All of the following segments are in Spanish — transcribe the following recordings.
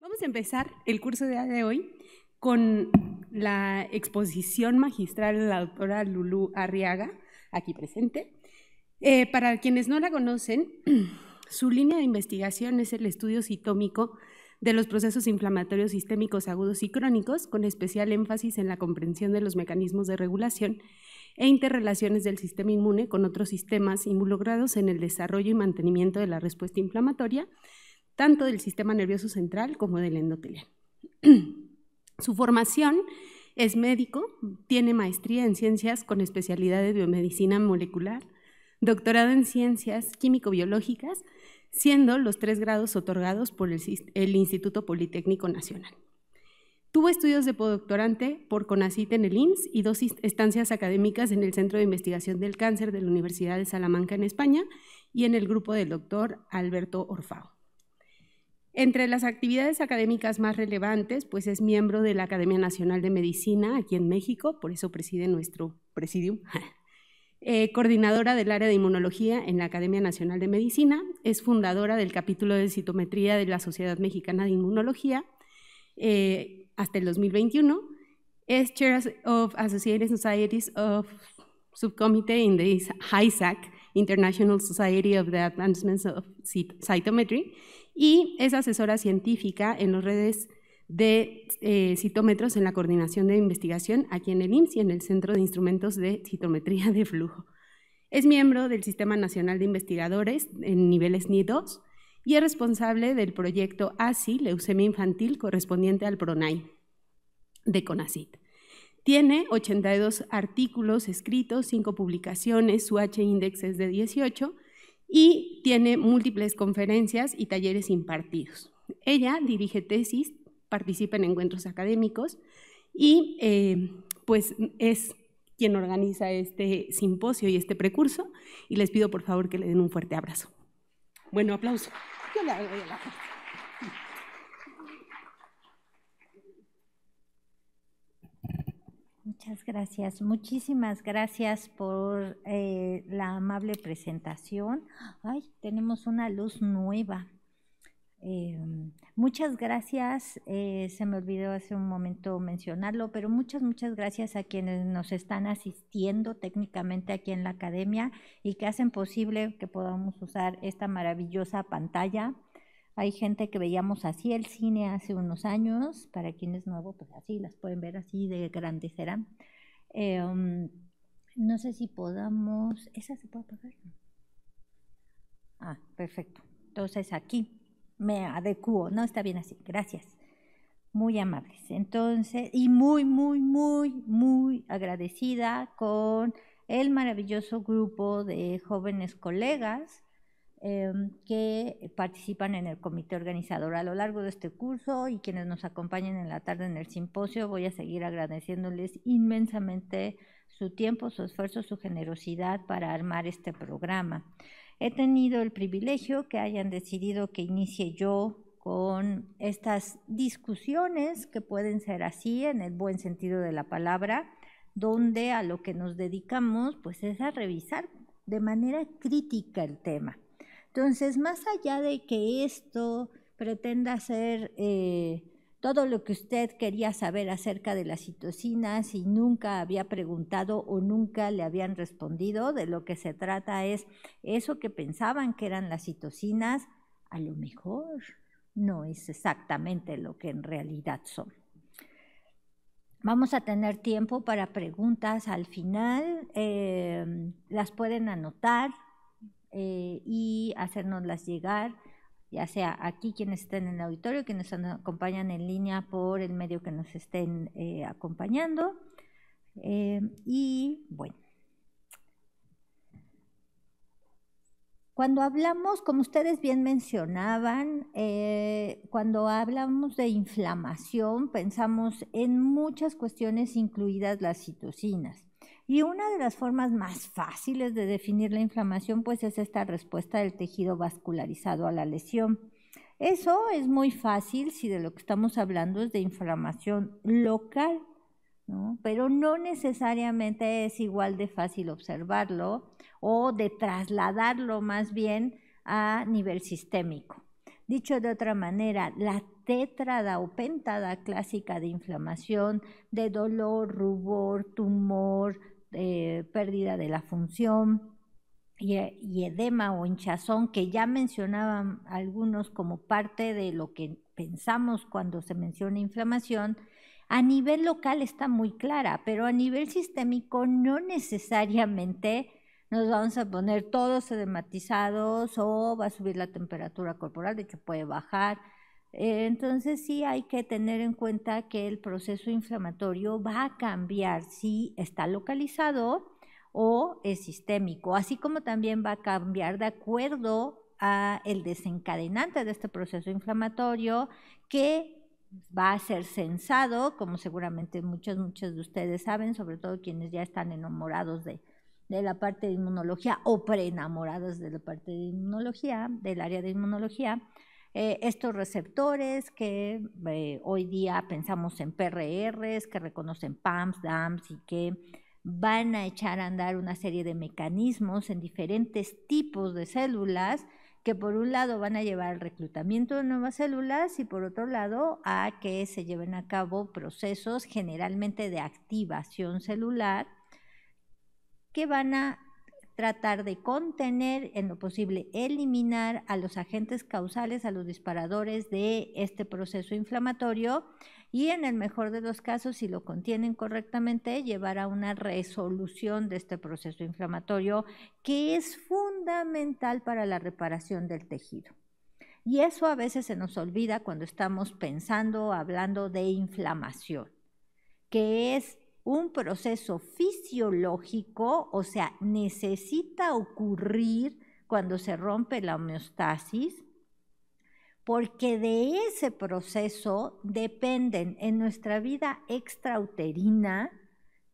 Vamos a empezar el curso de hoy con la exposición magistral de la doctora Lulú Arriaga, aquí presente. Para quienes no la conocen, su línea de investigación es el estudio citómico de los procesos inflamatorios sistémicos agudos y crónicos, con especial énfasis en la comprensión de los mecanismos de regulación e interrelaciones del sistema inmune con otros sistemas involucrados en el desarrollo y mantenimiento de la respuesta inflamatoria, tanto del sistema nervioso central como del endotelial. Su formación es médico, tiene maestría en ciencias con especialidad de biomedicina molecular, doctorado en ciencias químico-biológicas, siendo los 3 grados otorgados por el Instituto Politécnico Nacional. Tuvo estudios de postdoctorante por CONACYT en el IMSS y 2 estancias académicas en el Centro de Investigación del Cáncer de la Universidad de Salamanca en España y en el grupo del doctor Alberto Orfao. Entre las actividades académicas más relevantes, pues es miembro de la Academia Nacional de Medicina aquí en México, por eso preside nuestro presidium. Coordinadora del área de inmunología en la Academia Nacional de Medicina, es fundadora del capítulo de citometría de la Sociedad Mexicana de Inmunología hasta el 2021, es Chair of Associated Societies of Subcommittee in the HISAC, International Society of the Advancement of Cytometry, y es asesora científica en las redes de citómetros en la coordinación de investigación aquí en el IMSS y en el Centro de Instrumentos de Citometría de Flujo. Es miembro del Sistema Nacional de Investigadores en niveles SNI2 y es responsable del proyecto ASI, Leucemia Infantil, correspondiente al PRONAI de CONACYT. Tiene 82 artículos escritos, 5 publicaciones, su H-index es de 18 y tiene múltiples conferencias y talleres impartidos. Ella dirige tesis, participa en encuentros académicos y pues es quien organiza este simposio y este precurso, y les pido por favor que le den un fuerte abrazo. Bueno, aplauso. Yo le hago la... Muchas gracias, muchísimas gracias por la amable presentación. Ay, tenemos una luz nueva. Muchas gracias, se me olvidó hace un momento mencionarlo, pero muchas gracias a quienes nos están asistiendo técnicamente aquí en la academia y que hacen posible que podamos usar esta maravillosa pantalla. Hay gente que veíamos así el cine hace unos años, para quien es nuevo, pues así las pueden ver, así de grandes serán. No sé si podamos, ¿esa se puede apagar? Ah, perfecto. Entonces aquí me adecuo, no, está bien así, gracias. Muy amables. Entonces, y muy agradecida con el maravilloso grupo de jóvenes colegas que participan en el comité organizador a lo largo de este curso y quienes nos acompañan en la tarde en el simposio. Voy a seguir agradeciéndoles inmensamente su tiempo, su esfuerzo, su generosidad para armar este programa. He tenido el privilegio que hayan decidido que inicie yo con estas discusiones que pueden ser así en el buen sentido de la palabra, donde a lo que nos dedicamos pues es a revisar de manera crítica el tema. Entonces, más allá de que esto pretenda ser todo lo que usted quería saber acerca de las citocinas y nunca había preguntado o nunca le habían respondido, de lo que se trata es eso que pensaban que eran las citocinas, a lo mejor no es exactamente lo que en realidad son. Vamos a tener tiempo para preguntas al final, las pueden anotar y hacérnoslas llegar, ya sea aquí quienes estén en el auditorio, quienes nos acompañan en línea por el medio que nos estén acompañando. Y bueno, cuando hablamos, como ustedes bien mencionaban, cuando hablamos de inflamación, pensamos en muchas cuestiones, incluidas las citocinas. Y una de las formas más fáciles de definir la inflamación pues es esta respuesta del tejido vascularizado a la lesión. Eso es muy fácil si de lo que estamos hablando es de inflamación local, ¿no? Pero no necesariamente es igual de fácil observarlo o de trasladarlo más bien a nivel sistémico. Dicho de otra manera, la tétrada o pentada clásica de inflamación, de dolor, rubor, tumor, pérdida de la función y edema o hinchazón, que ya mencionaban algunos como parte de lo que pensamos cuando se menciona inflamación. A nivel local está muy clara, pero a nivel sistémico no necesariamente nos vamos a poner todos edematizados o va a subir la temperatura corporal, de hecho puede bajar. Entonces sí hay que tener en cuenta que el proceso inflamatorio va a cambiar si está localizado o es sistémico, así como también va a cambiar de acuerdo a el desencadenante de este proceso inflamatorio, que va a ser censado, como seguramente muchos de ustedes saben, sobre todo quienes ya están enamorados de la parte de inmunología o preenamorados de la parte de inmunología, del área de inmunología. Estos receptores que hoy día pensamos en PRRs, que reconocen PAMs, DAMs y que van a echar a andar una serie de mecanismos en diferentes tipos de células que por un lado van a llevar al reclutamiento de nuevas células y por otro lado a que se lleven a cabo procesos generalmente de activación celular que van a tratar de contener, en lo posible eliminar a los agentes causales, a los disparadores de este proceso inflamatorio y en el mejor de los casos, si lo contienen correctamente, llevar a una resolución de este proceso inflamatorio que es fundamental para la reparación del tejido. Y eso a veces se nos olvida cuando estamos pensando, hablando de inflamación, que es un proceso fisiológico, o sea, necesita ocurrir cuando se rompe la homeostasis, porque de ese proceso dependen en nuestra vida extrauterina.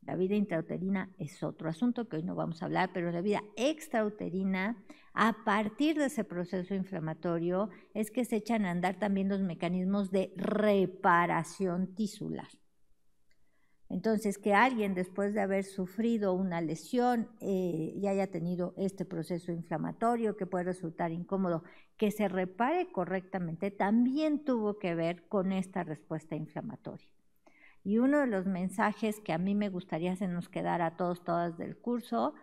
La vida intrauterina es otro asunto que hoy no vamos a hablar, pero la vida extrauterina, a partir de ese proceso inflamatorio, es que se echan a andar también los mecanismos de reparación tisular. Entonces, que alguien después de haber sufrido una lesión y haya tenido este proceso inflamatorio que puede resultar incómodo, que se repare correctamente, también tuvo que ver con esta respuesta inflamatoria. Y uno de los mensajes que a mí me gustaría se nos quedara a todas del curso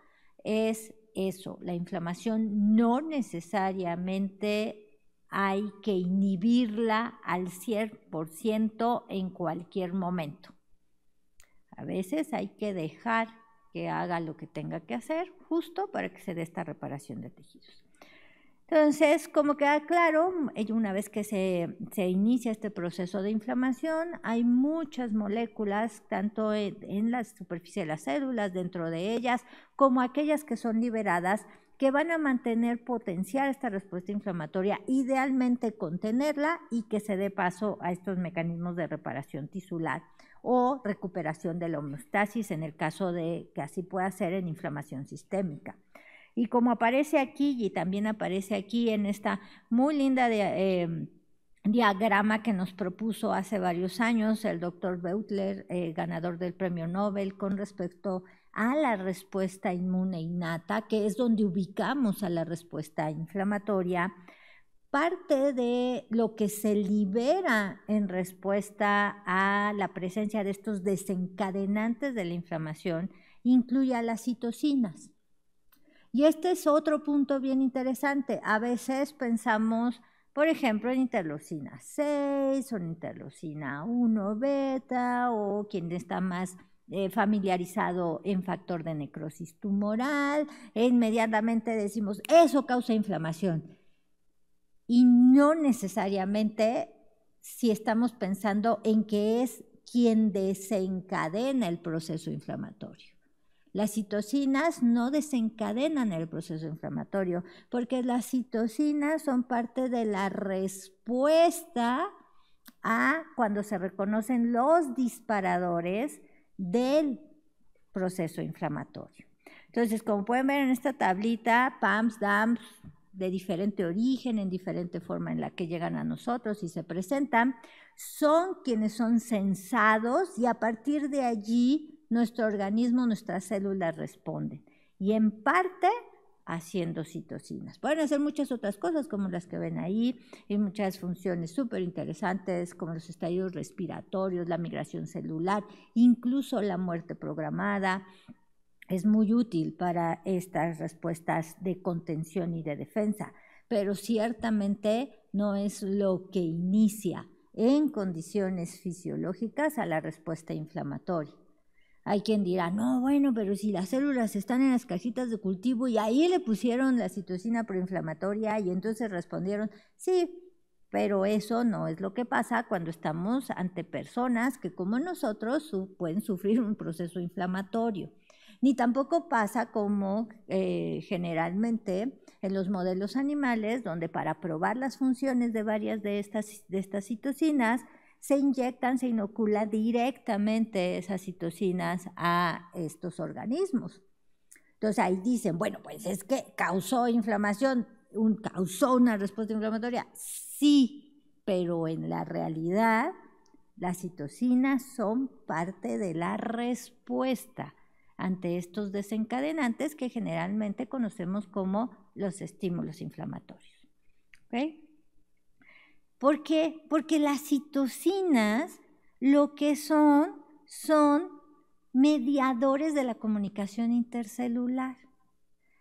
es eso: la inflamación no necesariamente hay que inhibirla al 100% en cualquier momento. A veces hay que dejar que haga lo que tenga que hacer justo para que se dé esta reparación de tejidos. Entonces, como queda claro, una vez que se inicia este proceso de inflamación, hay muchas moléculas, tanto en la superficie de las células, dentro de ellas, como aquellas que son liberadas, que van a potenciar esta respuesta inflamatoria, idealmente contenerla y que se dé paso a estos mecanismos de reparación tisular o recuperación de la homeostasis en el caso de que así pueda ser en inflamación sistémica. Y como aparece aquí y también aparece aquí en esta muy linda diagrama que nos propuso hace varios años el doctor Beutler, ganador del premio Nobel, con respecto a la respuesta inmune innata, que es donde ubicamos a la respuesta inflamatoria, parte de lo que se libera en respuesta a la presencia de estos desencadenantes de la inflamación incluye a las citocinas. Y este es otro punto bien interesante. A veces pensamos, por ejemplo, en interleucina 6 o en interleucina 1 beta o quien está más familiarizado en factor de necrosis tumoral, inmediatamente decimos, eso causa inflamación. Y no necesariamente si estamos pensando en que es quien desencadena el proceso inflamatorio. Las citocinas no desencadenan el proceso inflamatorio porque las citocinas son parte de la respuesta a cuando se reconocen los disparadores del proceso inflamatorio. Entonces, como pueden ver en esta tablita, PAMs, DAMs, de diferente origen, en diferente forma en la que llegan a nosotros y se presentan, son quienes son censados y a partir de allí nuestro organismo, nuestras células responden. Y en parte haciendo citocinas. Pueden hacer muchas otras cosas como las que ven ahí y muchas funciones súper interesantes como los estadios respiratorios, la migración celular, incluso la muerte programada. Es muy útil para estas respuestas de contención y de defensa, pero ciertamente no es lo que inicia en condiciones fisiológicas a la respuesta inflamatoria. Hay quien dirá, no, bueno, pero si las células están en las cajitas de cultivo y ahí le pusieron la citocina proinflamatoria y entonces respondieron, sí, pero eso no es lo que pasa cuando estamos ante personas que como nosotros pueden sufrir un proceso inflamatorio. Ni tampoco pasa como generalmente en los modelos animales, donde para probar las funciones de varias de estas citocinas, se inyectan, se inocula directamente esas citocinas a estos organismos. Entonces ahí dicen, bueno, pues es que causó inflamación, causó una respuesta inflamatoria. Sí, pero en la realidad las citocinas son parte de la respuesta ante estos desencadenantes que generalmente conocemos como los estímulos inflamatorios. ¿Okay? ¿Por qué? Porque las citocinas lo que son mediadores de la comunicación intercelular.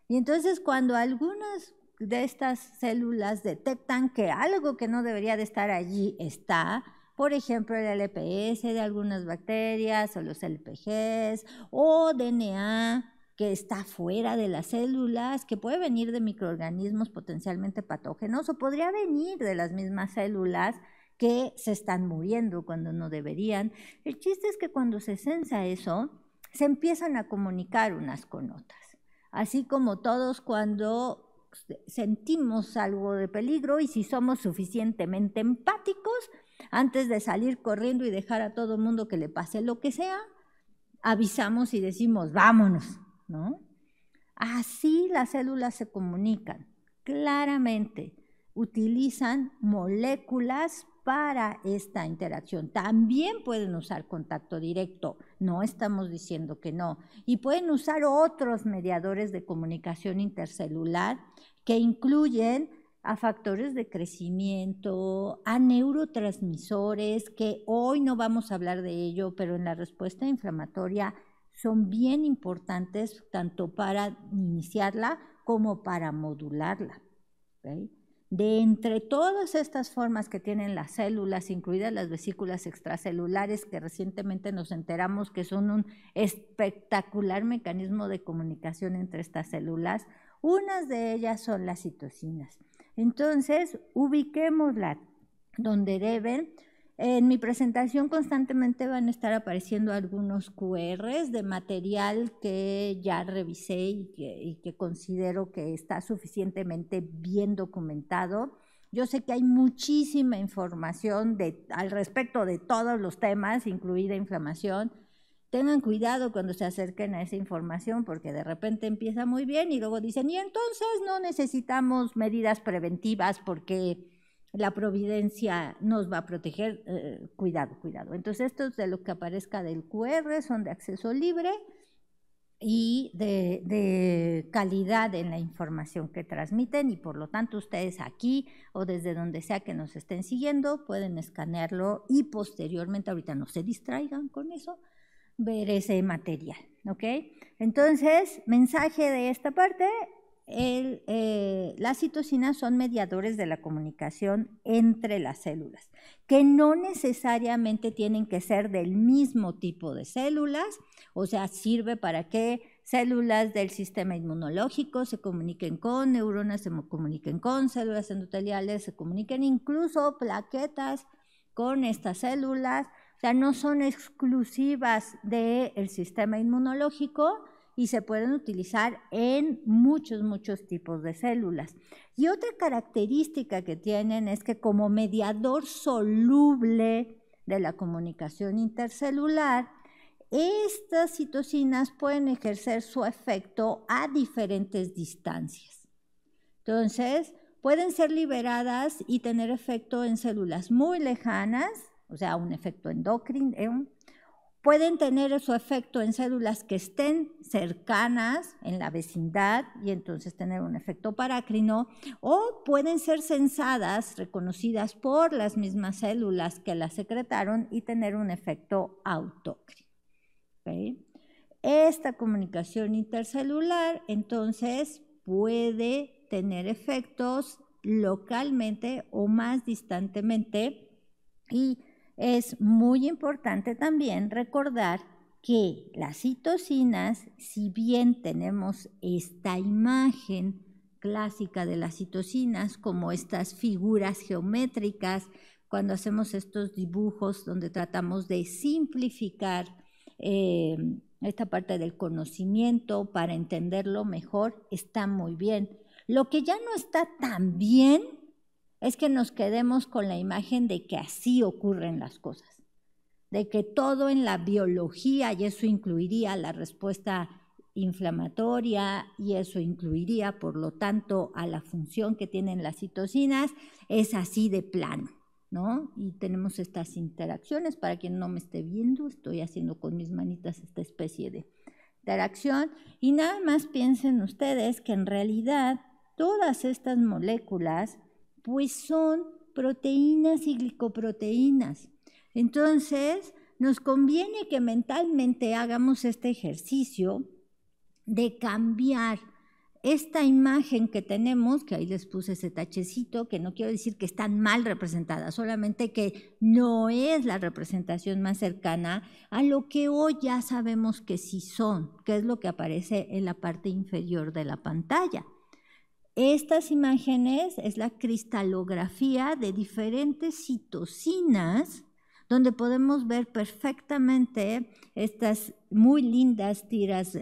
Y entonces cuando algunas de estas células detectan que algo que no debería de estar allí está, por ejemplo el LPS de algunas bacterias o los LPGs o DNA que está fuera de las células, que puede venir de microorganismos potencialmente patógenos o podría venir de las mismas células que se están muriendo cuando no deberían. El chiste es que cuando se sensa eso, se empiezan a comunicar unas con otras. Así como todos cuando sentimos algo de peligro y si somos suficientemente empáticos, antes de salir corriendo y dejar a todo el mundo que le pase lo que sea, avisamos y decimos, vámonos, ¿no? Así las células se comunican claramente, utilizan moléculas para esta interacción. También pueden usar contacto directo, no estamos diciendo que no, y pueden usar otros mediadores de comunicación intercelular que incluyen a factores de crecimiento, a neurotransmisores, que hoy no vamos a hablar de ello, pero en la respuesta inflamatoria son bien importantes tanto para iniciarla como para modularla. ¿Okay? De entre todas estas formas que tienen las células, incluidas las vesículas extracelulares, que recientemente nos enteramos que son un espectacular mecanismo de comunicación entre estas células, unas de ellas son las citocinas. Entonces, ubiquémoslas donde deben. En mi presentación constantemente van a estar apareciendo algunos QRs de material que ya revisé y que considero que está suficientemente bien documentado. Yo sé que hay muchísima información al respecto de todos los temas, incluida inflamación. Tengan cuidado cuando se acerquen a esa información porque de repente empieza muy bien y luego dicen, y entonces no necesitamos medidas preventivas porque la providencia nos va a proteger. Cuidado, cuidado. Entonces estos de lo que aparezca del QR son de acceso libre y de calidad en la información que transmiten y por lo tanto ustedes aquí o desde donde sea que nos estén siguiendo pueden escanearlo y posteriormente, ahorita no se distraigan con eso, ver ese material, ¿ok? Entonces, mensaje de esta parte, las citocinas son mediadores de la comunicación entre las células, que no necesariamente tienen que ser del mismo tipo de células, o sea, sirve para que células del sistema inmunológico se comuniquen con neuronas, se comuniquen con células endoteliales, se comuniquen incluso plaquetas con estas células. O sea, no son exclusivas del sistema inmunológico y se pueden utilizar en muchos tipos de células. Y otra característica que tienen es que como mediador soluble de la comunicación intercelular, estas citocinas pueden ejercer su efecto a diferentes distancias. Entonces, pueden ser liberadas y tener efecto en células muy lejanas, o sea, un efecto endocrino, Pueden tener su efecto en células que estén cercanas en la vecindad y entonces tener un efecto parácrino, o pueden ser sensadas, reconocidas por las mismas células que las secretaron y tener un efecto autócrino. ¿Okay? Esta comunicación intercelular entonces puede tener efectos localmente o más distantemente, y es muy importante también recordar que las citocinas, si bien tenemos esta imagen clásica de las citocinas como estas figuras geométricas, cuando hacemos estos dibujos donde tratamos de simplificar esta parte del conocimiento para entenderlo mejor, está muy bien. Lo que ya no está tan bien es que nos quedemos con la imagen de que así ocurren las cosas, de que todo en la biología, y eso incluiría la respuesta inflamatoria, y eso incluiría, por lo tanto, a la función que tienen las citocinas, es así de plano, ¿no? Y tenemos estas interacciones. Para quien no me esté viendo, estoy haciendo con mis manitas esta especie de interacción, y nada más piensen ustedes que en realidad todas estas moléculas pues son proteínas y glicoproteínas. Entonces, nos conviene que mentalmente hagamos este ejercicio de cambiar esta imagen que tenemos, que ahí les puse ese tachecito, que no quiero decir que están mal representadas, solamente que no es la representación más cercana a lo que hoy ya sabemos que sí son, que es lo que aparece en la parte inferior de la pantalla. Estas imágenes es la cristalografía de diferentes citocinas, donde podemos ver perfectamente estas muy lindas tiras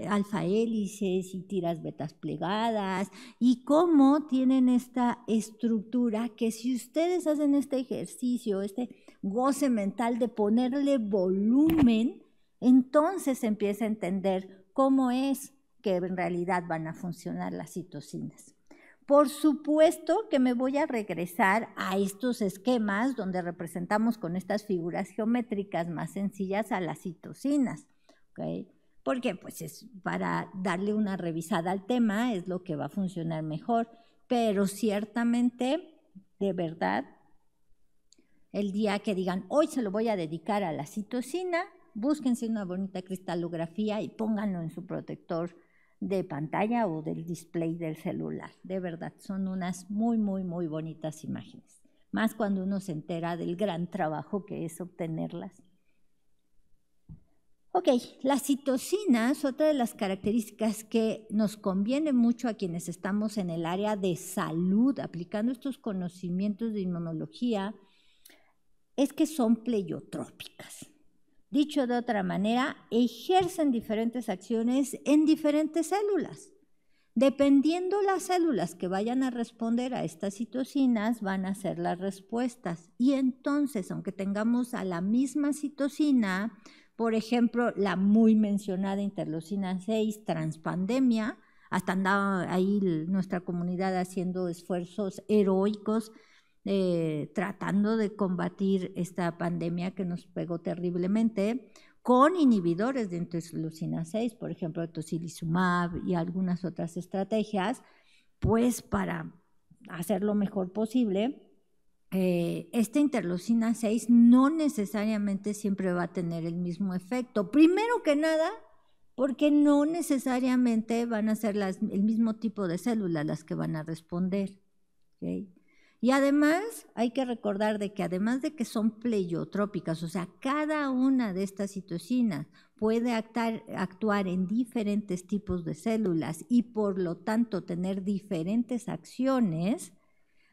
alfa hélices y tiras betas plegadas, y cómo tienen esta estructura que, si ustedes hacen este ejercicio, este goce mental de ponerle volumen, entonces empieza a entender cómo es que en realidad van a funcionar las citocinas. Por supuesto que me voy a regresar a estos esquemas donde representamos con estas figuras geométricas más sencillas a las citocinas, ¿okay? Porque pues es para darle una revisada al tema, es lo que va a funcionar mejor, pero ciertamente, de verdad, el día que digan, hoy se lo voy a dedicar a la citocina, búsquense una bonita cristalografía y pónganlo en su protector de pantalla o del display del celular. De verdad, son unas muy, muy, muy bonitas imágenes. Más cuando uno se entera del gran trabajo que es obtenerlas. Ok, las citocinas, otra de las características que nos conviene mucho a quienes estamos en el área de salud, aplicando estos conocimientos de inmunología, es que son pleiotrópicas. Dicho de otra manera, ejercen diferentes acciones en diferentes células. Dependiendo las células que vayan a responder a estas citocinas, van a ser las respuestas. Y entonces, aunque tengamos a la misma citocina, por ejemplo, la muy mencionada interleucina 6, transpandemia, hasta andaba ahí nuestra comunidad haciendo esfuerzos heroicos tratando de combatir esta pandemia que nos pegó terriblemente con inhibidores de interleucina 6, por ejemplo, tocilizumab y algunas otras estrategias, pues para hacer lo mejor posible. Esta interleucina 6 no necesariamente siempre va a tener el mismo efecto. Primero que nada, porque no necesariamente van a ser el mismo tipo de células las que van a responder, ¿okay? Y además hay que recordar de que además de que son pleiotrópicas, o sea, cada una de estas citocinas puede actuar en diferentes tipos de células y por lo tanto tener diferentes acciones,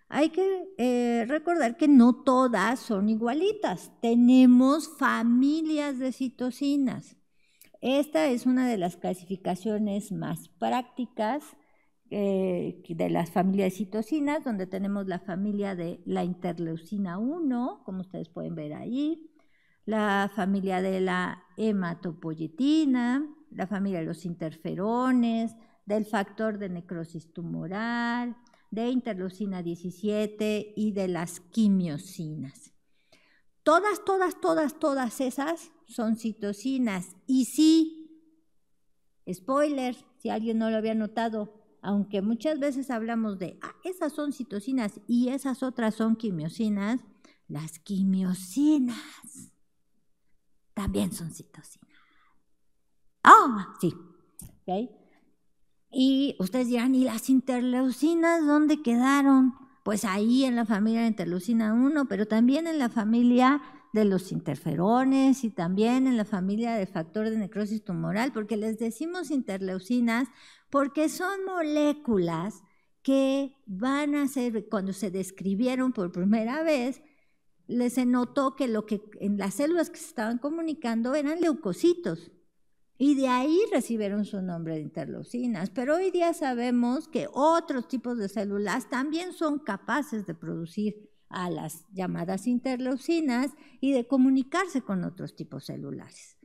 hay que recordar que no todas son igualitas. Tenemos familias de citocinas. Esta es una de las clasificaciones más prácticas de las familias de citocinas, donde tenemos la familia de la interleucina 1, como ustedes pueden ver ahí, la familia de la hematopoietina, la familia de los interferones, del factor de necrosis tumoral, de interleucina 17 y de las quimiosinas. Todas esas son citocinas. Y sí, spoiler, si alguien no lo había notado, aunque muchas veces hablamos de, esas son citocinas y esas otras son quimiosinas, las quimiosinas también son citocinas. Sí. ¿Okay? Y ustedes dirán, ¿y las interleucinas dónde quedaron? Pues ahí en la familia de interleucina 1, pero también en la familia de los interferones y también en la familia del factor de necrosis tumoral, porque les decimos interleucinas porque son moléculas que van a ser, cuando se describieron por primera vez, se notó que lo que en las células que se estaban comunicando eran leucocitos. Y de ahí recibieron su nombre de interleucinas. Pero hoy día sabemos que otros tipos de células también son capaces de producir a las llamadas interleucinas y de comunicarse con otros tipos celulares.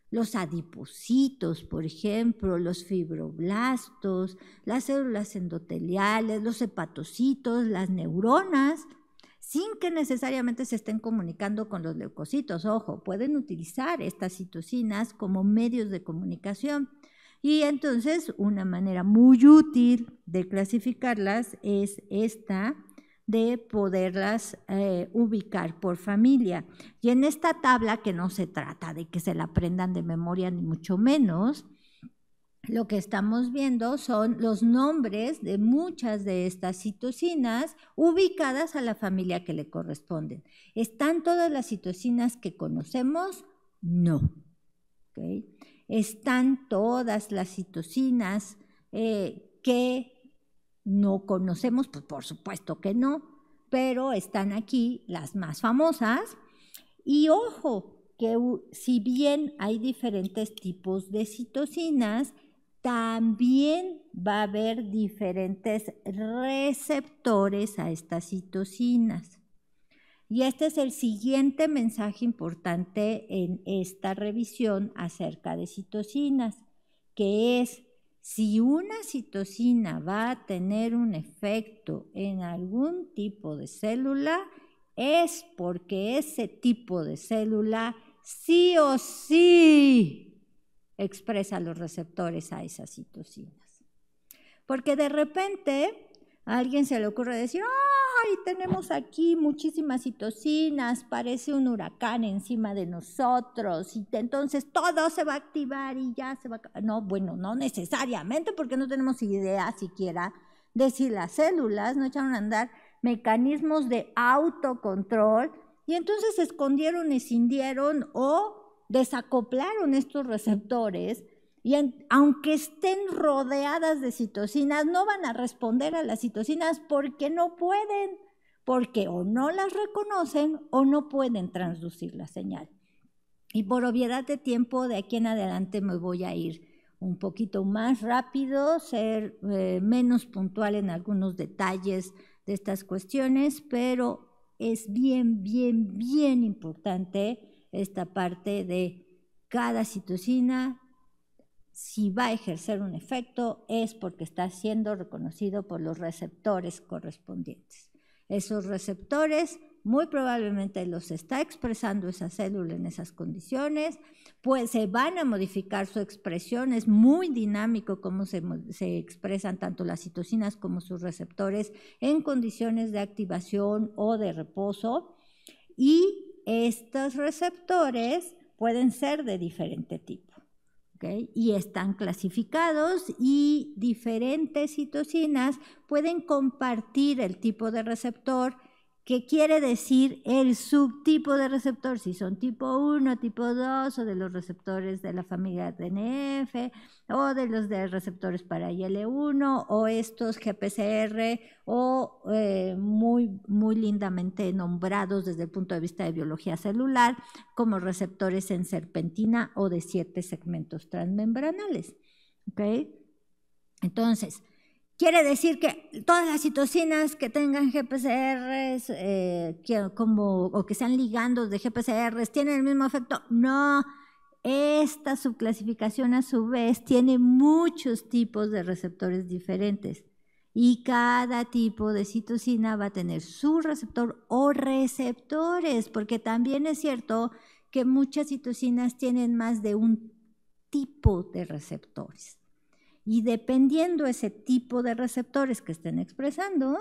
Los adipocitos, por ejemplo, los fibroblastos, las células endoteliales, los hepatocitos, las neuronas, sin que necesariamente se estén comunicando con los leucocitos. Ojo, pueden utilizar estas citocinas como medios de comunicación. Y entonces una manera muy útil de clasificarlas es esta de poderlas ubicar por familia. Y en esta tabla, que no se trata de que se la aprendan de memoria ni mucho menos, lo que estamos viendo son los nombres de muchas de estas citocinas ubicadas a la familia que le corresponden. ¿Están todas las citocinas que conocemos? No. ¿Okay? ¿Están todas las citocinas que no conocemos? Pues por supuesto que no, pero están aquí las más famosas. Y ojo, que si bien hay diferentes tipos de citocinas, también va a haber diferentes receptores a estas citocinas. Y este es el siguiente mensaje importante en esta revisión acerca de citocinas, que es: si una citocina va a tener un efecto en algún tipo de célula, es porque ese tipo de célula sí o sí expresa los receptores a esas citocinas. Porque de repente a alguien se le ocurre decir, ¡ay, tenemos aquí muchísimas citocinas, parece un huracán encima de nosotros, y entonces todo se va a activar y ya se va a... No, bueno, no necesariamente, porque no tenemos idea siquiera de si las células no echaron a andar mecanismos de autocontrol y entonces se escondieron, escindieron o desacoplaron estos receptores, y aunque estén rodeadas de citocinas, no van a responder a las citocinas porque no pueden, porque o no las reconocen o no pueden transducir la señal. Y por obviedad de tiempo, de aquí en adelante me voy a ir un poquito más rápido, ser menos puntual en algunos detalles de estas cuestiones, pero es bien importante esta parte de cada citocina. Si va a ejercer un efecto es porque está siendo reconocido por los receptores correspondientes. Esos receptores muy probablemente los está expresando esa célula en esas condiciones, pues se van a modificar su expresión, es muy dinámico cómo se expresan tanto las citocinas como sus receptores en condiciones de activación o de reposo, y estos receptores pueden ser de diferente tipo. ¿Okay? Y están clasificados, y diferentes citocinas pueden compartir el tipo de receptor, que quiere decir el subtipo de receptor, si son tipo 1, tipo 2, o de los receptores de la familia TNF, o de los de receptores para IL-1, o estos GPCR, o muy lindamente nombrados desde el punto de vista de biología celular, como receptores en serpentina o de 7 segmentos transmembranales. ¿Okay? Entonces, quiere decir que todas las citocinas que tengan GPCRs o que sean ligandos de GPCRs tienen el mismo efecto. No, esta subclasificación a su vez tiene muchos tipos de receptores diferentes. Y cada tipo de citocina va a tener su receptor o receptores, porque también es cierto que muchas citocinas tienen más de un tipo de receptores. Y dependiendo ese tipo de receptores que estén expresando,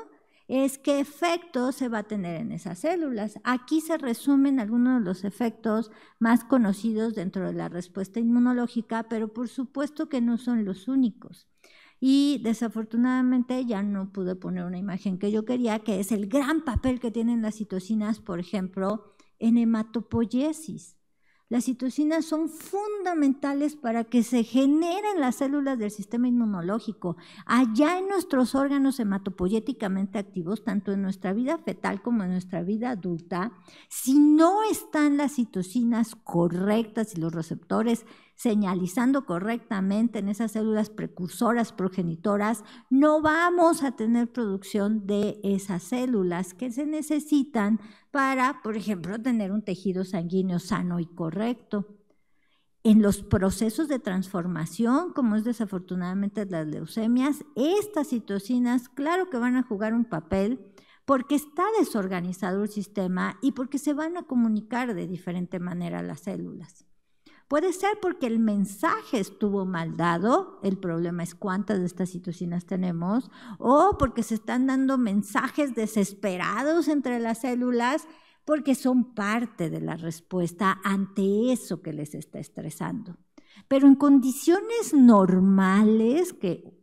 es qué efecto se va a tener en esas células. Aquí se resumen algunos de los efectos más conocidos dentro de la respuesta inmunológica, pero por supuesto que no son los únicos. Y desafortunadamente ya no pude poner una imagen que yo quería, que es el gran papel que tienen las citocinas, por ejemplo, en hematopoiesis. Las citocinas son fundamentales para que se generen las células del sistema inmunológico. Allá en nuestros órganos hematopoyéticamente activos, tanto en nuestra vida fetal como en nuestra vida adulta, si no están las citocinas correctas y los receptores señalizando correctamente en esas células precursoras, progenitoras, no vamos a tener producción de esas células que se necesitan para, por ejemplo, tener un tejido sanguíneo sano y correcto. En los procesos de transformación, como es desafortunadamente las leucemias, estas citocinas, claro que van a jugar un papel porque está desorganizado el sistema y porque se van a comunicar de diferente manera a las células. Puede ser porque el mensaje estuvo mal dado, el problema es cuántas de estas citocinas tenemos, o porque se están dando mensajes desesperados entre las células porque son parte de la respuesta ante eso que les está estresando. Pero en condiciones normales, que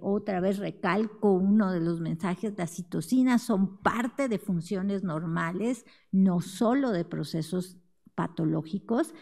otra vez recalco uno de los mensajes, las citocinas son parte de funciones normales, no solo de procesos patológicos.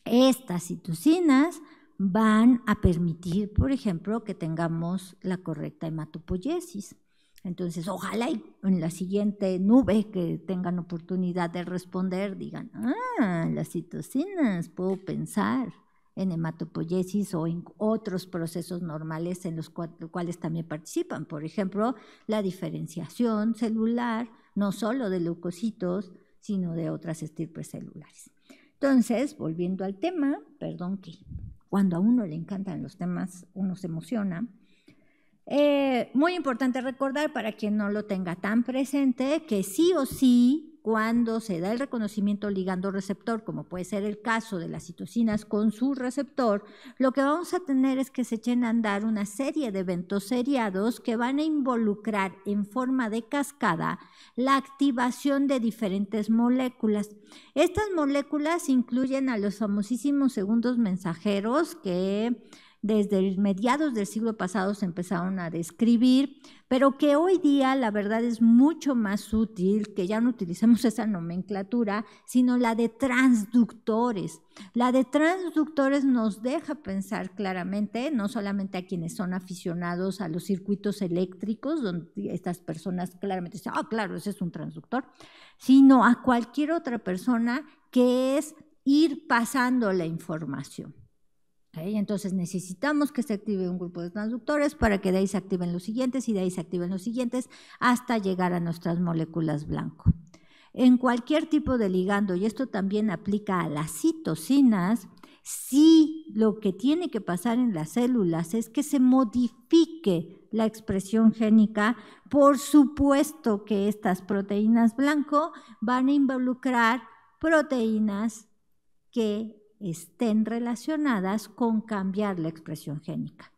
Estas citocinas van a permitir, por ejemplo, que tengamos la correcta hematopoiesis. Entonces, ojalá en la siguiente nube que tengan oportunidad de responder, digan, las citocinas, puedo pensar en hematopoiesis o en otros procesos normales en los cuales también participan. Por ejemplo, la diferenciación celular, no solo de leucocitos, sino de otras estirpes celulares. Entonces, volviendo al tema, perdón que cuando a uno le encantan los temas, uno se emociona. Muy importante recordar para quien no lo tenga tan presente que sí o sí, cuando se da el reconocimiento ligando-receptor, como puede ser el caso de las citocinas con su receptor, lo que vamos a tener es que se echen a andar una serie de eventos seriados que van a involucrar en forma de cascada la activación de diferentes moléculas. Estas moléculas incluyen a los famosísimos segundos mensajeros que desde mediados del siglo pasado se empezaron a describir, pero que hoy día la verdad es mucho más útil que ya no utilicemos esa nomenclatura, sino la de transductores. La de transductores nos deja pensar claramente, no solamente a quienes son aficionados a los circuitos eléctricos, donde estas personas claramente dicen, claro, ese es un transductor, sino a cualquier otra persona que es ir pasando la información. Entonces necesitamos que se active un grupo de transductores para que de ahí se activen los siguientes y de ahí se activen los siguientes hasta llegar a nuestras moléculas blanco. En cualquier tipo de ligando, y esto también aplica a las citocinas, sí lo que tiene que pasar en las células es que se modifique la expresión génica. Por supuesto que estas proteínas blanco van a involucrar proteínas que estén relacionadas con cambiar la expresión génica,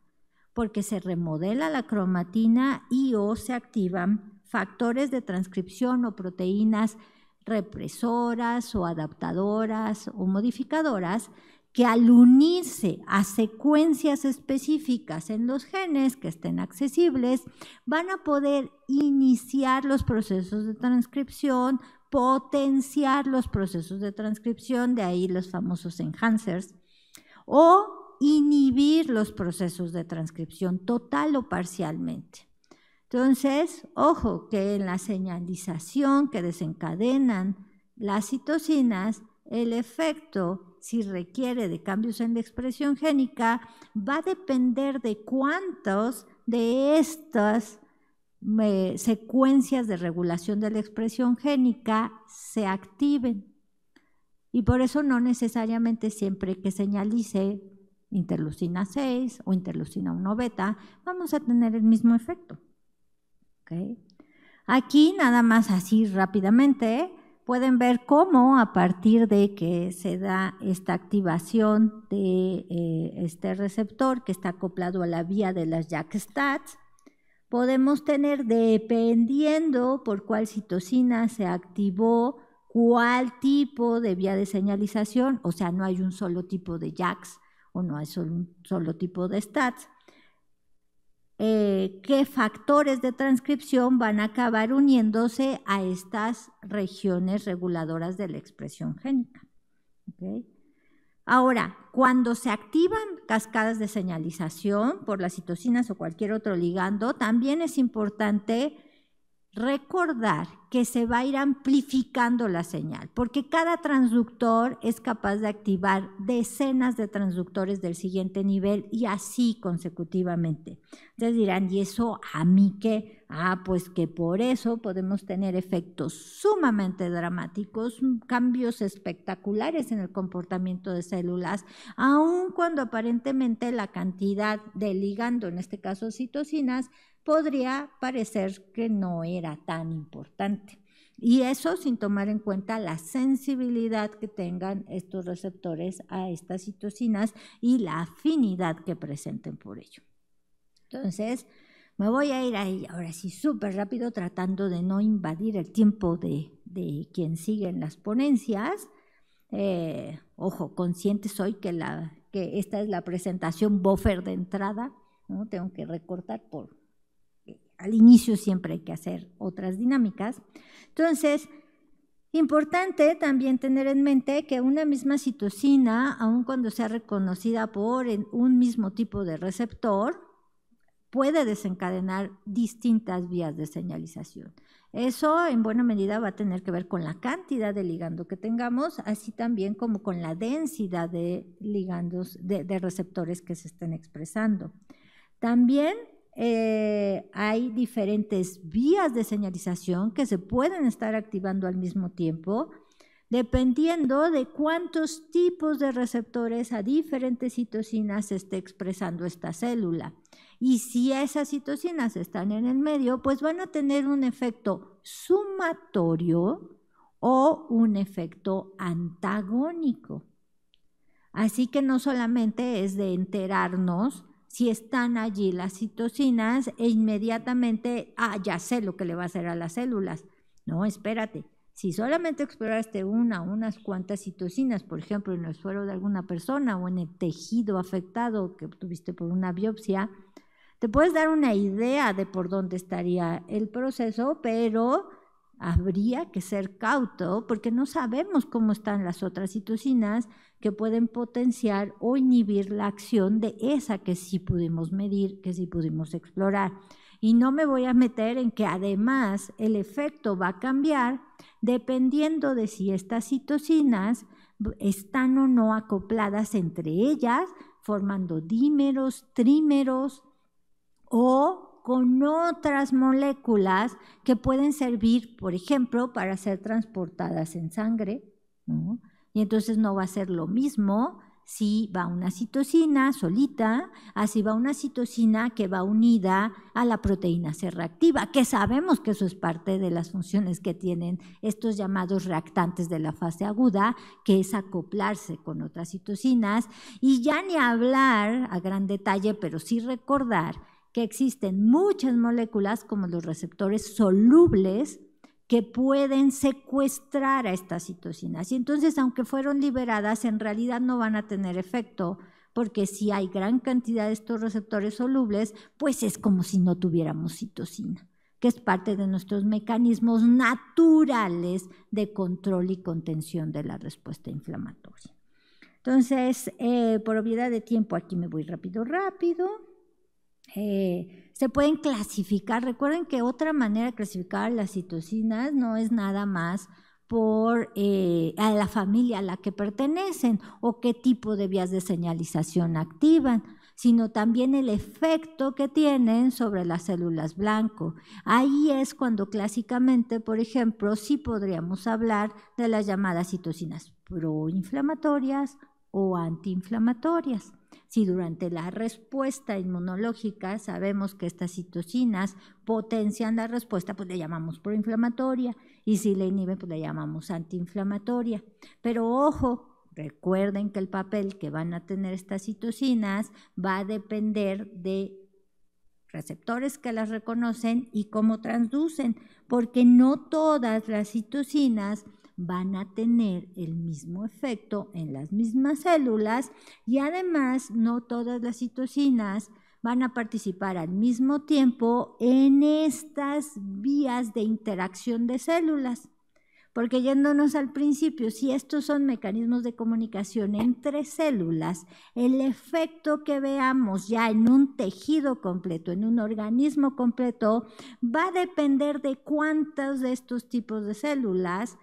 porque se remodela la cromatina y o se activan factores de transcripción o proteínas represoras o adaptadoras o modificadoras que al unirse a secuencias específicas en los genes que estén accesibles van a poder iniciar los procesos de transcripción, potenciar los procesos de transcripción, de ahí los famosos enhancers, o inhibir los procesos de transcripción total o parcialmente. Entonces, ojo que en la señalización que desencadenan las citocinas, el efecto, si requiere de cambios en la expresión génica, va a depender de cuántos de estas secuencias de regulación de la expresión génica se activen. Y por eso no necesariamente siempre que señalice interleucina 6 o interleucina 1 beta vamos a tener el mismo efecto. ¿Okay? Aquí nada más así rápidamente pueden ver cómo a partir de que se da esta activación de este receptor que está acoplado a la vía de las JAK-STATs, podemos tener, dependiendo por cuál citocina se activó, cuál tipo de vía de señalización, o sea, no hay un solo tipo de JAKs o no hay un solo tipo de STATs, qué factores de transcripción van a acabar uniéndose a estas regiones reguladoras de la expresión génica. ¿Okay? Ahora, cuando se activan cascadas de señalización por las citocinas o cualquier otro ligando, también es importante recordar que se va a ir amplificando la señal, porque cada transductor es capaz de activar decenas de transductores del siguiente nivel y así consecutivamente. Ustedes dirán, ¿y eso a mí qué? Pues que por eso podemos tener efectos sumamente dramáticos, cambios espectaculares en el comportamiento de células, aun cuando aparentemente la cantidad de ligando, en este caso citocinas, podría parecer que no era tan importante. Y eso sin tomar en cuenta la sensibilidad que tengan estos receptores a estas citocinas y la afinidad que presenten por ello. Entonces, me voy a ir ahí ahora sí súper rápido, tratando de no invadir el tiempo de quien sigue en las ponencias. Ojo, consciente soy que esta es la presentación buffer de entrada, ¿no? Tengo que recortar al inicio siempre hay que hacer otras dinámicas. Entonces, importante también tener en mente que una misma citocina, aun cuando sea reconocida por un mismo tipo de receptor, puede desencadenar distintas vías de señalización. Eso en buena medida va a tener que ver con la cantidad de ligando que tengamos, así también como con la densidad de ligandos, de receptores que se estén expresando. También hay diferentes vías de señalización que se pueden estar activando al mismo tiempo, dependiendo de cuántos tipos de receptores a diferentes citocinas se esté expresando esta célula. Y si esas citocinas están en el medio, pues van a tener un efecto sumatorio o un efecto antagónico. Así que no solamente es de enterarnos si están allí las citocinas e inmediatamente, ya sé lo que le va a hacer a las células. No, espérate. Si solamente exploraste unas cuantas citocinas, por ejemplo, en el suero de alguna persona o en el tejido afectado que tuviste por una biopsia, te puedes dar una idea de por dónde estaría el proceso, pero habría que ser cauto porque no sabemos cómo están las otras citocinas que pueden potenciar o inhibir la acción de esa que sí pudimos medir, que sí pudimos explorar. Y no me voy a meter en que además el efecto va a cambiar dependiendo de si estas citocinas están o no acopladas entre ellas, formando dímeros, trímeros o con otras moléculas que pueden servir, por ejemplo, para ser transportadas en sangre, ¿no? Y entonces no va a ser lo mismo si va una citocina solita, así va una citocina que va unida a la proteína C reactiva, que sabemos que eso es parte de las funciones que tienen estos llamados reactantes de la fase aguda, que es acoplarse con otras citocinas, y ya ni hablar a gran detalle, pero sí recordar que existen muchas moléculas como los receptores solubles que pueden secuestrar a estas citocinas. Y entonces, aunque fueron liberadas, en realidad no van a tener efecto, porque si hay gran cantidad de estos receptores solubles, pues es como si no tuviéramos citocina, que es parte de nuestros mecanismos naturales de control y contención de la respuesta inflamatoria. Entonces, por obviedad de tiempo, aquí me voy rápido. Se pueden clasificar. Recuerden que otra manera de clasificar las citocinas no es nada más por a la familia a la que pertenecen o qué tipo de vías de señalización activan, sino también el efecto que tienen sobre las células blanco. Ahí es cuando clásicamente, por ejemplo, sí podríamos hablar de las llamadas citocinas proinflamatorias o antiinflamatorias. Si durante la respuesta inmunológica sabemos que estas citocinas potencian la respuesta, pues le llamamos proinflamatoria, y si la inhiben, pues le llamamos antiinflamatoria. Pero ojo, recuerden que el papel que van a tener estas citocinas va a depender de receptores que las reconocen y cómo transducen, porque no todas las citocinas van a tener el mismo efecto en las mismas células, y además no todas las citocinas van a participar al mismo tiempo en estas vías de interacción de células. Porque yéndonos al principio, si estos son mecanismos de comunicación entre células, el efecto que veamos ya en un tejido completo, en un organismo completo, va a depender de cuántos de estos tipos de células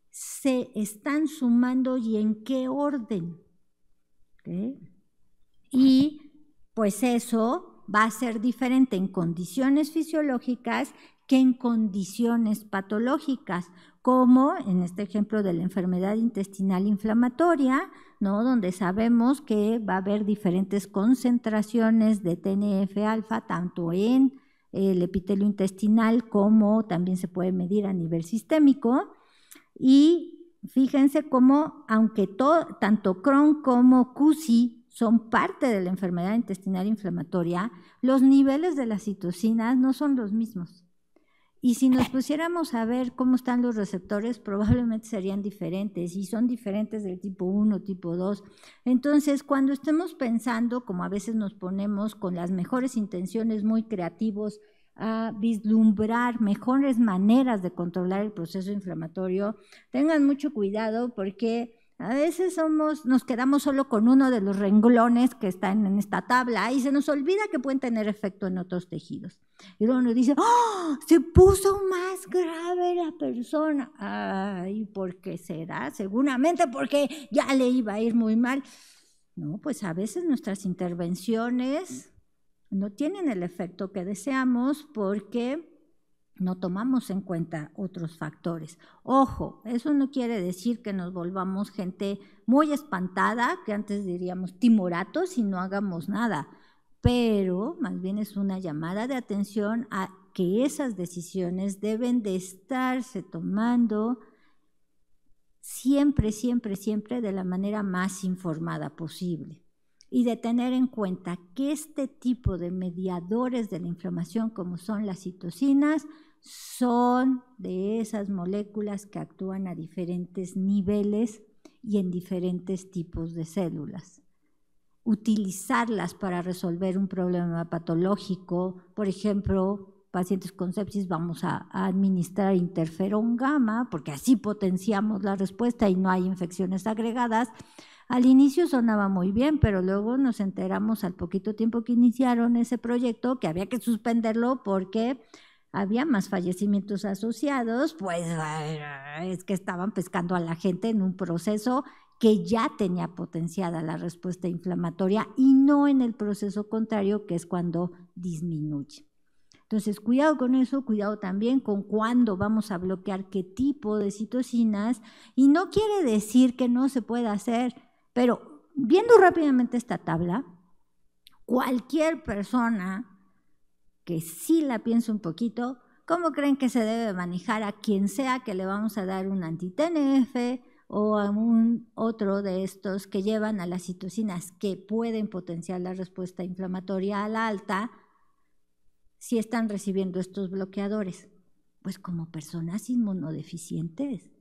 se están sumando y en qué orden. ¿Okay? Y pues eso va a ser diferente en condiciones fisiológicas que en condiciones patológicas, como en este ejemplo de la enfermedad intestinal inflamatoria, ¿no? Donde sabemos que va a haber diferentes concentraciones de TNF-alfa, tanto en el epitelio intestinal como también se puede medir a nivel sistémico. Y fíjense cómo, aunque tanto Crohn como CUSI son parte de la enfermedad intestinal inflamatoria, los niveles de las citocinas no son los mismos. Y si nos pusiéramos a ver cómo están los receptores, probablemente serían diferentes, y son diferentes del tipo 1, tipo 2. Entonces, cuando estemos pensando, como a veces nos ponemos con las mejores intenciones, muy creativos, a vislumbrar mejores maneras de controlar el proceso inflamatorio, tengan mucho cuidado, porque a veces nos quedamos solo con uno de los renglones que están en esta tabla y se nos olvida que pueden tener efecto en otros tejidos. Y luego nos dice, ¡oh! Se puso más grave la persona. Ay, ¿por qué será? Seguramente porque ya le iba a ir muy mal. No, pues a veces nuestras intervenciones no tienen el efecto que deseamos porque no tomamos en cuenta otros factores. Ojo, eso no quiere decir que nos volvamos gente muy espantada, que antes diríamos timoratos y no hagamos nada, pero más bien es una llamada de atención a que esas decisiones deben de estarse tomando siempre, siempre, siempre de la manera más informada posible. Y de tener en cuenta que este tipo de mediadores de la inflamación, como son las citocinas, son de esas moléculas que actúan a diferentes niveles y en diferentes tipos de células. Utilizarlas para resolver un problema patológico, por ejemplo, pacientes con sepsis, vamos a administrar interferón gamma, porque así potenciamos la respuesta y no hay infecciones agregadas. Al inicio sonaba muy bien, pero luego nos enteramos al poquito tiempo que iniciaron ese proyecto que había que suspenderlo porque había más fallecimientos asociados, pues es que estaban pescando a la gente en un proceso que ya tenía potenciada la respuesta inflamatoria y no en el proceso contrario, que es cuando disminuye. Entonces, cuidado con eso, cuidado también con cuándo vamos a bloquear qué tipo de citocinas, y no quiere decir que no se pueda hacer, pero viendo rápidamente esta tabla, cualquier persona que sí la piense un poquito, ¿cómo creen que se debe manejar a quien sea que le vamos a dar un anti-TNF o a un otro de estos que llevan a las citocinas que pueden potenciar la respuesta inflamatoria a la alta si están recibiendo estos bloqueadores? Pues como personas inmunodeficientes,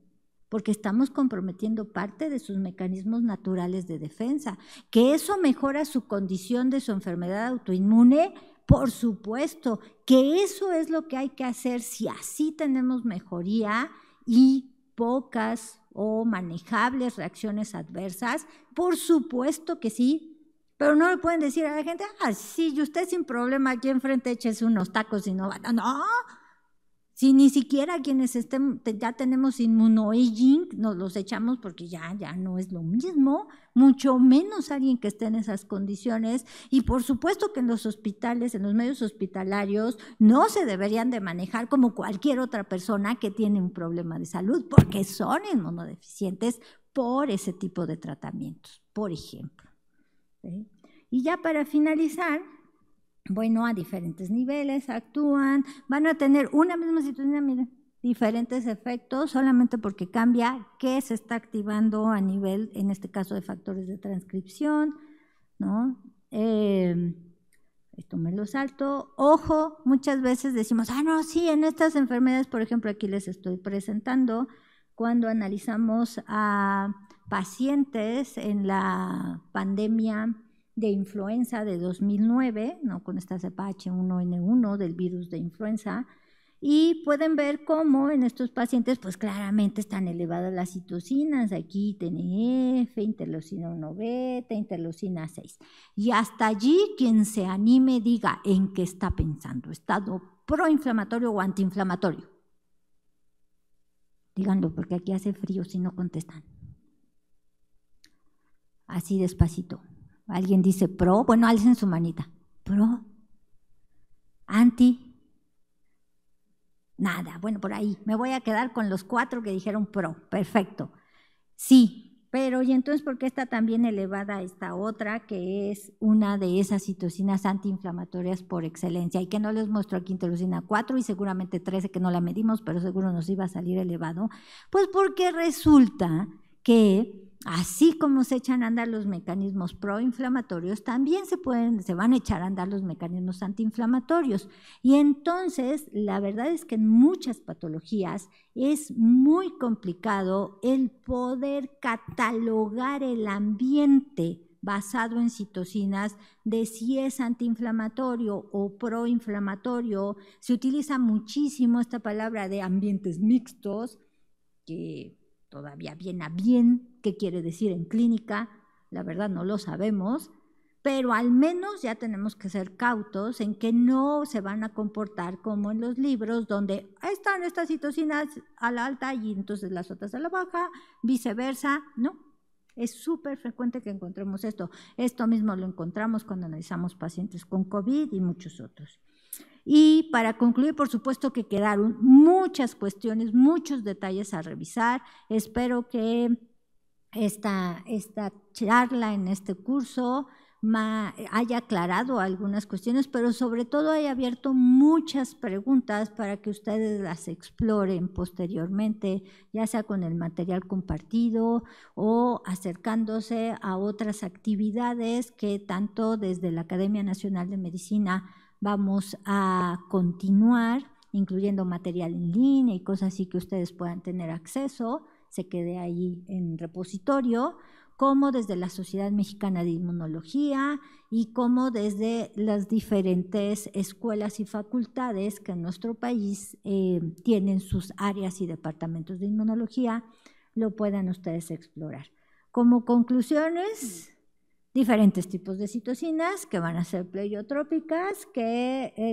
porque estamos comprometiendo parte de sus mecanismos naturales de defensa. ¿Que eso mejora su condición de su enfermedad autoinmune? Por supuesto, que eso es lo que hay que hacer si así tenemos mejoría y pocas o manejables reacciones adversas. Por supuesto que sí, pero no le pueden decir a la gente, sí, y usted sin problema aquí enfrente échese unos tacos y no va. No, si ni siquiera quienes ya tenemos inmunoaging nos los echamos porque ya no es lo mismo, mucho menos alguien que esté en esas condiciones. Y por supuesto que en los hospitales, en los medios hospitalarios, no se deberían de manejar como cualquier otra persona que tiene un problema de salud, porque son inmunodeficientes por ese tipo de tratamientos, por ejemplo. ¿Sí? Y ya para finalizar, bueno, a diferentes niveles actúan, van a tener una misma situación, miren, diferentes efectos, solamente porque cambia qué se está activando a nivel, en este caso, de factores de transcripción, ¿no? Esto me lo salto. Ojo, muchas veces decimos, no, sí, en estas enfermedades, por ejemplo, aquí les estoy presentando, cuando analizamos a pacientes en la pandemia de influenza de 2009, ¿no? Con esta cepa H1N1 del virus de influenza, y pueden ver cómo en estos pacientes, pues claramente están elevadas las citocinas, aquí TNF, interleucina 1 beta, interleucina 6. Y hasta allí quien se anime diga en qué está pensando, estado proinflamatorio o antiinflamatorio. Díganlo porque aquí hace frío si no contestan. Así despacito. Alguien dice pro, bueno, alcen su manita. Pro, anti. Nada, bueno, por ahí. Me voy a quedar con los 4 que dijeron pro. Perfecto. Sí, pero ¿y entonces por qué está tan bien elevada esta otra, que es una de esas citocinas antiinflamatorias por excelencia? Y que no les muestro aquí interleucina 4 y seguramente 13, que no la medimos, pero seguro nos iba a salir elevado. Pues porque resulta que así como se echan a andar los mecanismos proinflamatorios, también se van a echar a andar los mecanismos antiinflamatorios. Y entonces, la verdad es que en muchas patologías es muy complicado el poder catalogar el ambiente basado en citocinas de si es antiinflamatorio o proinflamatorio. Se utiliza muchísimo esta palabra de ambientes mixtos, que todavía bien a bien, ¿qué quiere decir en clínica? La verdad no lo sabemos, pero al menos ya tenemos que ser cautos en que no se van a comportar como en los libros, donde están estas citocinas a la alta y entonces las otras a la baja, viceversa, ¿no? Es súper frecuente que encontremos esto. Esto mismo lo encontramos cuando analizamos pacientes con COVID y muchos otros. Y para concluir, por supuesto que quedaron muchas cuestiones, muchos detalles a revisar. Espero que esta charla en este curso haya aclarado algunas cuestiones, pero sobre todo haya abierto muchas preguntas para que ustedes las exploren posteriormente, ya sea con el material compartido o acercándose a otras actividades que tanto desde la Academia Nacional de Medicina vamos a continuar, incluyendo material en línea y cosas así que ustedes puedan tener acceso, se quede ahí en repositorio, como desde la Sociedad Mexicana de Inmunología y como desde las diferentes escuelas y facultades que en nuestro país tienen sus áreas y departamentos de inmunología, lo puedan ustedes explorar. Como conclusiones, diferentes tipos de citocinas que van a ser pleiotrópicas,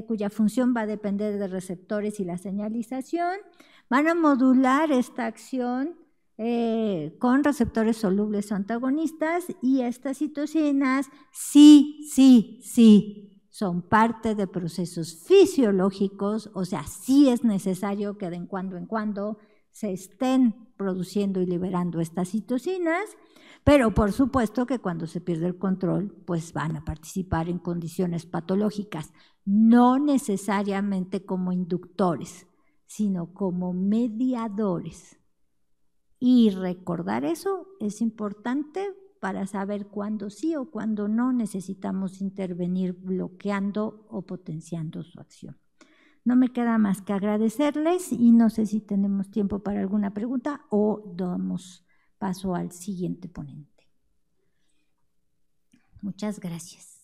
cuya función va a depender de receptores y la señalización, van a modular esta acción con receptores solubles o antagonistas, y estas citocinas sí son parte de procesos fisiológicos, o sea, sí es necesario que de cuando en cuando se estén produciendo y liberando estas citocinas, pero por supuesto que cuando se pierde el control, pues van a participar en condiciones patológicas, no necesariamente como inductores, sino como mediadores. Y recordar eso es importante para saber cuándo sí o cuándo no necesitamos intervenir bloqueando o potenciando su acción. No me queda más que agradecerles y no sé si tenemos tiempo para alguna pregunta o damos paso al siguiente ponente. Muchas gracias.